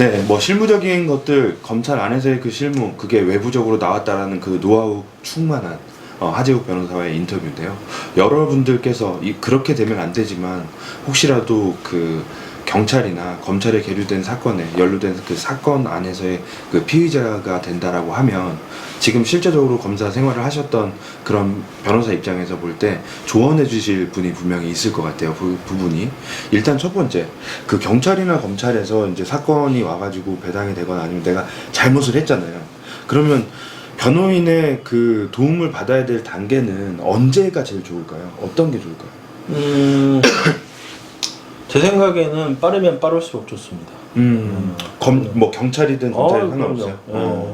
네, 뭐 실무적인 것들 검찰 안에서의 그 실무 그게 외부적으로 나왔다라는 그 노하우 충만한 하재욱 변호사와의 인터뷰인데요. 여러분들께서 그렇게 되면 안 되지만 혹시라도 그 경찰이나 검찰에 계류된 사건에 연루된 그 사건 안에서의 그 피의자가 된다라고 하면 지금 실제적으로 검사 생활을 하셨던 그런 변호사 입장에서 볼 때 조언해 주실 분이 분명히 있을 것 같아요. 그 부분이 일단 첫 번째 그 경찰이나 검찰에서 이제 사건이 와가지고 배당이 되거나 아니면 내가 잘못을 했잖아요. 그러면 변호인의 그 도움을 받아야 될 단계는 언제가 제일 좋을까요? 어떤 게 좋을까요? 제 생각에는 빠르면 빠를수록 좋습니다. 뭐 경찰이든 검찰이든 상관없어요.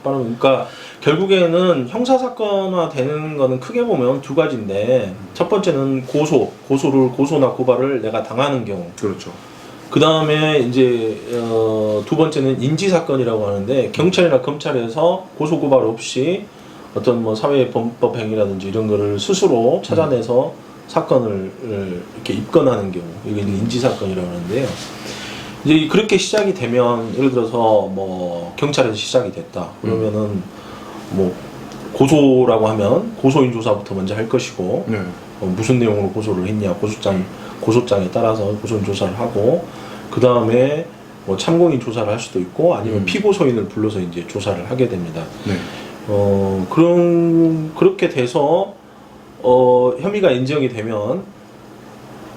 그러니까 결국에는 형사 사건화 되는 거는 크게 보면 두 가지인데 첫 번째는 고소나 고발을 내가 당하는 경우. 그렇죠. 그 다음에 이제 두 번째는 인지 사건이라고 하는데 경찰이나 검찰에서 고소 고발 없이 어떤 뭐 사회 범법 행위라든지 이런 거를 스스로 찾아내서 사건을 이렇게 입건하는 경우, 이게 인지 사건이라고 하는데요. 이제 그렇게 시작이 되면 예를 들어서 뭐 경찰에서 시작이 됐다. 그러면은 뭐 고소라고 하면 고소인 조사부터 먼저 할 것이고 무슨 내용으로 고소를 했냐 고소장에 따라서 고소인 조사를 하고 그 다음에 뭐 참고인 조사를 할 수도 있고 아니면 피고소인을 불러서 이제 조사를 하게 됩니다. 그렇게 돼서 혐의가 인정이 되면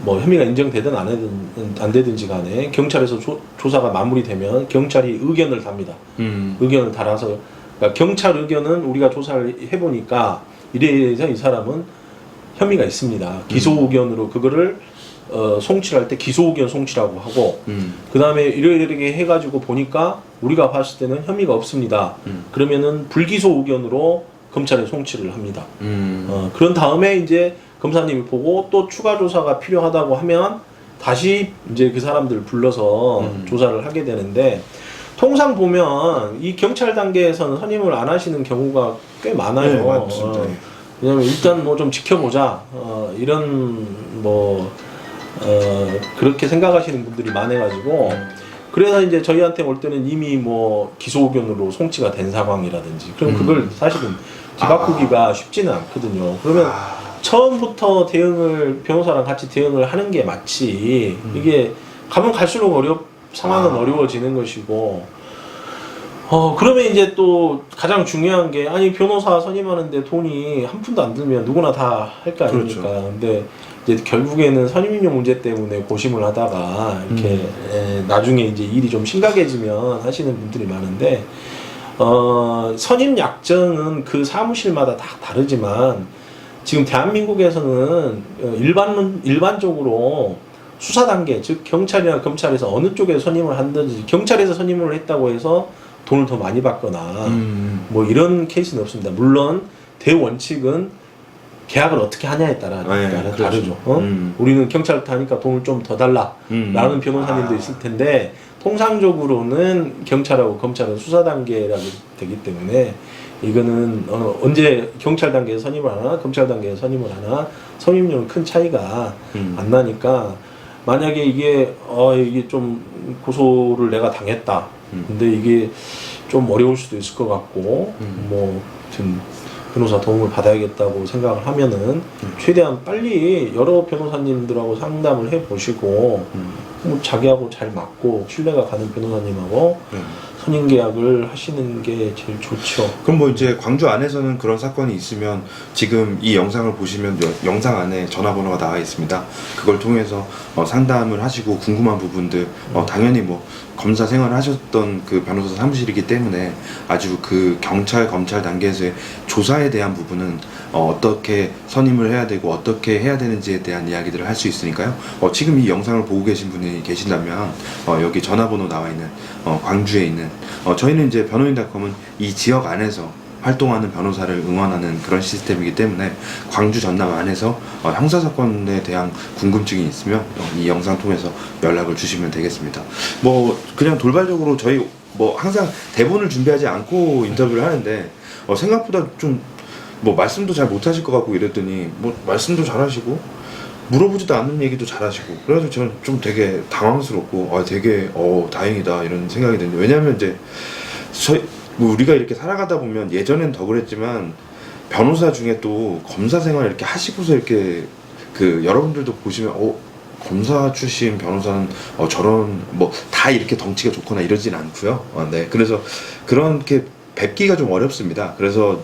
뭐 혐의가 인정되든 안 되든지 간에 경찰에서 조사가 마무리되면 경찰이 의견을 답니다. 의견을 달아서 그러니까 경찰 의견은 우리가 조사를 해보니까 이래서 이 사람은 혐의가 있습니다. 기소 의견으로 그거를 송치를 할 때 기소 의견 송치라고 하고 그 다음에 이렇게 해가지고 보니까 우리가 봤을 때는 혐의가 없습니다. 그러면은 불기소 의견으로 검찰에 송치를 합니다. 그런 다음에 이제 검사님이 보고 또 추가 조사가 필요하다고 하면 다시 이제 그 사람들을 불러서 조사를 하게 되는데 통상 보면 이 경찰 단계에서는 선임을 안 하시는 경우가 꽤 많아요. 네, 맞습니다. 왜냐면 일단 뭐 좀 지켜보자 이런 뭐 그렇게 생각하시는 분들이 많아가지고 그래서 이제 저희한테 올 때는 이미 뭐 기소 의견으로 송치가 된 상황이라든지 그럼 그걸 사실은 뒤바꾸기가 쉽지는 않거든요. 그러면 처음부터 변호사랑 같이 대응을 하는 게 맞지. 이게 가면 갈수록 상황은 어려워지는 것이고, 그러면 이제 또 가장 중요한 게, 아니, 변호사 선임하는데 돈이 한 푼도 안 들면 누구나 다 할 거 아닙니까? 그렇죠. 근데 이제 결국에는 선임료 문제 때문에 고심을 하다가 이렇게 나중에 이제 일이 좀 심각해지면 하시는 분들이 많은데, 선임 약정은 그 사무실마다 다 다르지만 지금 대한민국에서는 일반적으로 수사 단계, 즉 경찰이나 검찰에서 어느 쪽에 선임을 한든지 경찰에서 선임을 했다고 해서 돈을 더 많이 받거나 뭐 이런 케이스는 없습니다. 물론 대원칙은 계약을 어떻게 하냐에 따라 다르죠. 우리는 경찰한테 하니까 돈을 좀 더 달라라는 변호사님도 있을 텐데 통상적으로는 경찰하고 검찰은 수사 단계라고 되기 때문에 이거는 언제 경찰 단계에서 선임을 하나 검찰 단계에서 선임을 하나 선임료는 큰 차이가 안 나니까 만약에 이게 좀 고소를 내가 당했다. 근데 이게 좀 어려울 수도 있을 것 같고 뭐 아무튼 변호사 도움을 받아야겠다고 생각을 하면은 최대한 빨리 여러 변호사님들하고 상담을 해보시고 뭐 자기하고 잘 맞고 신뢰가 가는 변호사님하고 선임 계약을 하시는 게 제일 좋죠. 그럼 뭐 이제 광주 안에서는 그런 사건이 있으면 지금 이 영상을 보시면 영상 안에 전화번호가 나와 있습니다. 그걸 통해서 상담을 하시고 궁금한 부분들 당연히 뭐 검사 생활을 하셨던 그 변호사 사무실이기 때문에 아주 그 경찰 검찰 단계에서의 조사에 대한 부분은 어떻게 선임을 해야 되고 어떻게 해야 되는지에 대한 이야기들을 할 수 있으니까요. 지금 이 영상을 보고 계신 분이 계신다면 여기 전화번호 나와 있는 광주에 있는 저희는 이제 변호인닷컴은 이 지역 안에서 활동하는 변호사를 응원하는 그런 시스템이기 때문에 광주 전남 안에서 형사사건에 대한 궁금증이 있으면 이 영상 통해서 연락을 주시면 되겠습니다. 뭐 그냥 돌발적으로 저희 뭐 항상 대본을 준비하지 않고 인터뷰를 하는데 생각보다 좀 뭐 말씀도 잘 못하실 것 같고 이랬더니 뭐 말씀도 잘하시고 물어보지도 않는 얘기도 잘하시고 그래가지고 저는 좀 되게 당황스럽고 되게 다행이다 이런 생각이 드는데 왜냐하면 이제 뭐 우리가 이렇게 살아가다 보면 예전엔 더 그랬지만 변호사 중에 또 검사 생활 이렇게 하시고서 이렇게 그 여러분들도 보시면 검사 출신 변호사는 저런 뭐 다 이렇게 덩치가 좋거나 이러진 않고요. 네. 그래서 그렇게 뵙기가 좀 어렵습니다. 그래서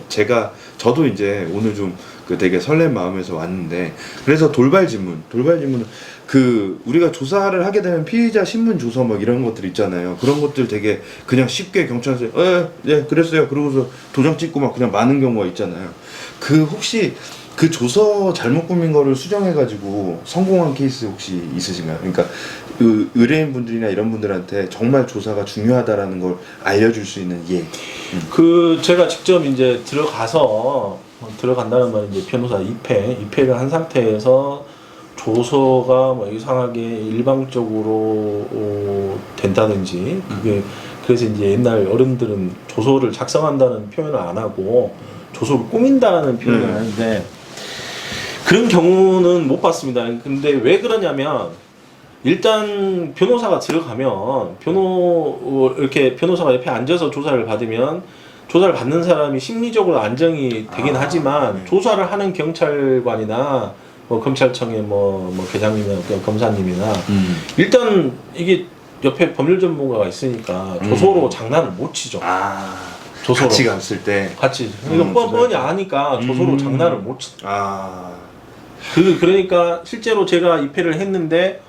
저도 이제 오늘 좀 그 되게 설렘 마음에서 왔는데 그래서 돌발 질문은 그 우리가 조사를 하게 되면 피의자 신문 조서 뭐 이런 것들 있잖아요. 그런 것들 되게 그냥 쉽게 경찰서에 네 그랬어요. 그러고서 도장 찍고 막 그냥 많은 경우가 있잖아요. 그 혹시 그 조서 잘못 꾸민 거를 수정해가지고 성공한 케이스 혹시 있으신가요? 그러니까 의뢰인분들이나 이런 분들한테 정말 조사가 중요하다라는 걸 알려줄 수 있는 그 제가 직접 이제 들어간다는 말은 이제 변호사 입회를 한 상태에서 조서가 뭐 이상하게 일방적으로 된다든지 그래서 이제 옛날 어른들은 조서를 작성한다는 표현을 안 하고 조서를 꾸민다는 표현을 하는데 그런 경우는 못 봤습니다. 근데 왜 그러냐면 일단 변호사가 들어가면 이렇게 변호사가 옆에 앉아서 조사를 받으면 조사를 받는 사람이 심리적으로 안정이 되긴 하지만 조사를 하는 경찰관이나 뭐 검찰청의 뭐 계장님이나 검사님이나 일단 이게 옆에 법률 전문가가 있으니까 조서로 장난을 못 치죠. 조서로 같이 갔을 때 이거 뻔히 아니까 조서로 장난을 못 치. 그러니까 실제로 제가 입회를 했는데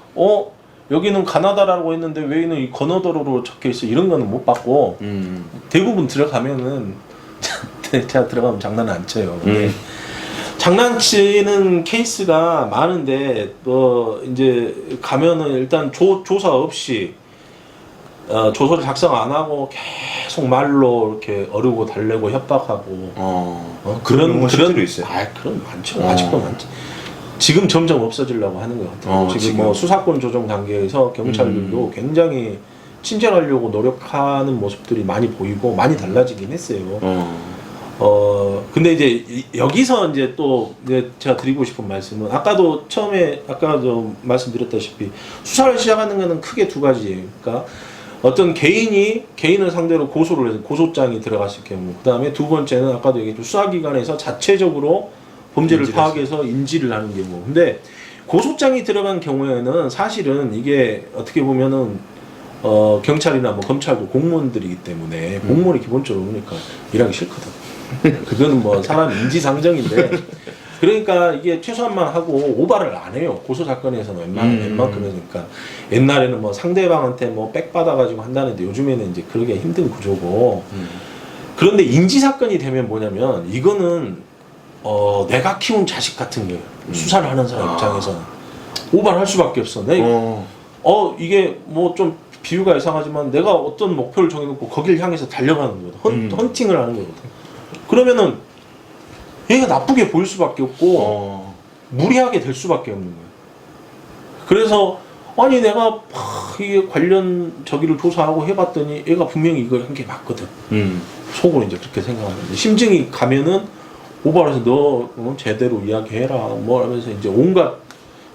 여기는 가나다라고 했는데 왜 이는 이 건어도로로 적혀 있어 이런 거는 못 받고 대부분 들어가면은 제가 들어가면 장난을 안 쳐요. 근데 장난치는 케이스가 많은데 이제 가면은 일단 조사 없이 조서를 작성 안 하고 계속 말로 이렇게 어르고 달래고 협박하고 그런 실제로 있어요. 그런 많죠. 아직도 많죠. 지금 점점 없어지려고 하는 것 같아요. 지금 뭐 수사권 조정 단계에서 경찰들도 굉장히 친절하려고 노력하는 모습들이 많이 보이고 많이 달라지긴 했어요. 근데 이제 여기서 이제 또 제가 드리고 싶은 말씀은 아까도 말씀드렸다시피 수사를 시작하는 것은 크게 두 가지예요. 그러니까 어떤 개인을 상대로 고소를 해서 고소장이 들어갔을 경우, 그 다음에 두 번째는 아까도 얘기했죠. 수사기관에서 자체적으로 범죄를 파악해서 인지를 하는 경우. 근데 고소장이 들어간 경우에는 사실은 이게 어떻게 보면은 경찰이나 뭐 검찰도 공무원들이기 때문에 공무원이 기본적으로 그러니까 일하기 싫거든. 그거는 뭐 사람 인지상정인데 그러니까 이게 최소한만 하고 오바를 안 해요. 고소 사건에서는 웬만큼 그러니까 옛날에는 뭐 상대방한테 뭐 백 받아가지고 한다는데 요즘에는 이제 그러기가 힘든 구조고. 그런데 인지 사건이 되면 뭐냐면 이거는 내가 키운 자식 같은 거예요. 수사를 하는 사람 입장에서는 오바를 할 수밖에 없어. 이게 뭐 좀 비유가 이상하지만 내가 어떤 목표를 정해놓고 거기를 향해서 달려가는 거거든. 헌팅을 하는 거거든. 그러면은 얘가 나쁘게 보일 수밖에 없고 무리하게 될 수밖에 없는 거예요. 그래서 아니 내가 이게 관련 저기를 조사하고 해봤더니 얘가 분명히 이걸 한 게 맞거든. 속으로 이제 그렇게 생각하는데 심증이 가면은 오바를 해서 너 제대로 이야기해라 뭐 하면서 이제 온갖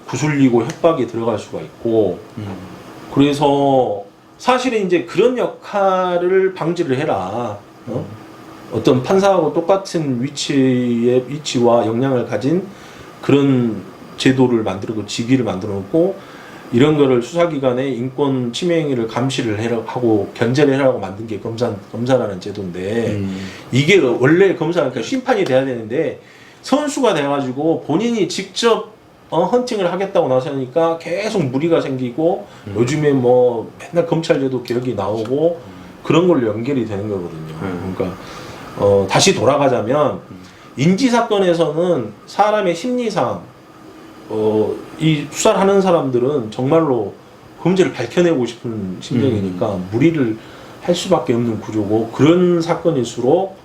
구슬리고 협박이 들어갈 수가 있고 그래서 사실은 이제 그런 역할을 방지를 해라. 어떤 판사하고 똑같은 위치와 역량을 가진 그런 제도를 만들고 직위를 만들어 놓고 이런 거를 수사기관의 인권 침해 행위를 감시를 하고 견제를 해라고 만든 게 검사라는 제도인데 이게 원래 검사가 그러니까 심판이 돼야 되는데 선수가 돼가지고 본인이 직접 헌팅을 하겠다고 나서니까 계속 무리가 생기고 요즘에 뭐 맨날 검찰제도 개혁이 나오고 그런 걸로 연결이 되는 거거든요. 그러니까 다시 돌아가자면 인지사건에서는 사람의 심리상 이 수사를 하는 사람들은 정말로 범죄를 밝혀내고 싶은 심정이니까 무리를 할 수밖에 없는 구조고 그런 사건일수록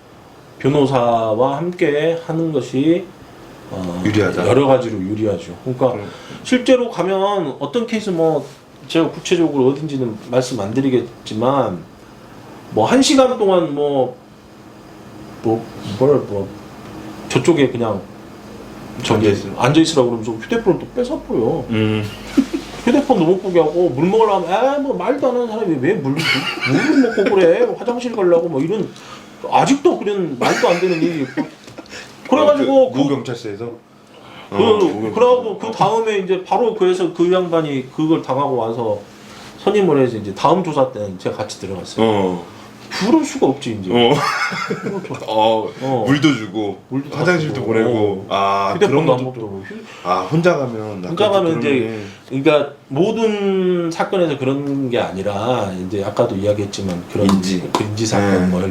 변호사와 함께 하는 것이 유리하다. 여러 가지로 유리하죠. 그러니까 실제로 가면 어떤 케이스 뭐 제가 구체적으로 어딘지는 말씀 안 드리겠지만 뭐 1시간 동안 저쪽에 그냥 저기 앉아있으라고 그러면서 휴대폰을 또 뺏어버려. 휴대폰도 못 보게 하고 물 먹으려면 뭐 말도 안 하는 사람이 왜 물을 먹고 그래 화장실 가려고 뭐 이런 아직도 그런 말도 안 되는 일이 있고 그래가지고 그 경찰서에서 그러고 그 다음에 이제 바로 그래서 그 양반이 그걸 당하고 와서 선임을 해서 이제 다음 조사 때는 제가 같이 들어갔어요. 그럴 수가 없지 이제. 물도 주고 물도 화장실도 주고, 보내고 휴대폰도 안 것도 먹고 혼자 가면 혼자 가면 이제 그러니까 모든 사건에서 그런 게 아니라 이제 아까도 이야기했지만 그런 인지 사건 뭐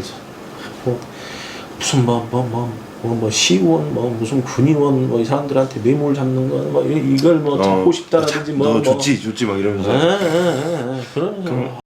무슨 뭐 시의원 뭐 무슨 군의원 뭐 이 사람들한테 뇌물 잡는 거 뭐 이걸 뭐 잡고 싶다라든지 너 좋지 막 이러면서 그러면서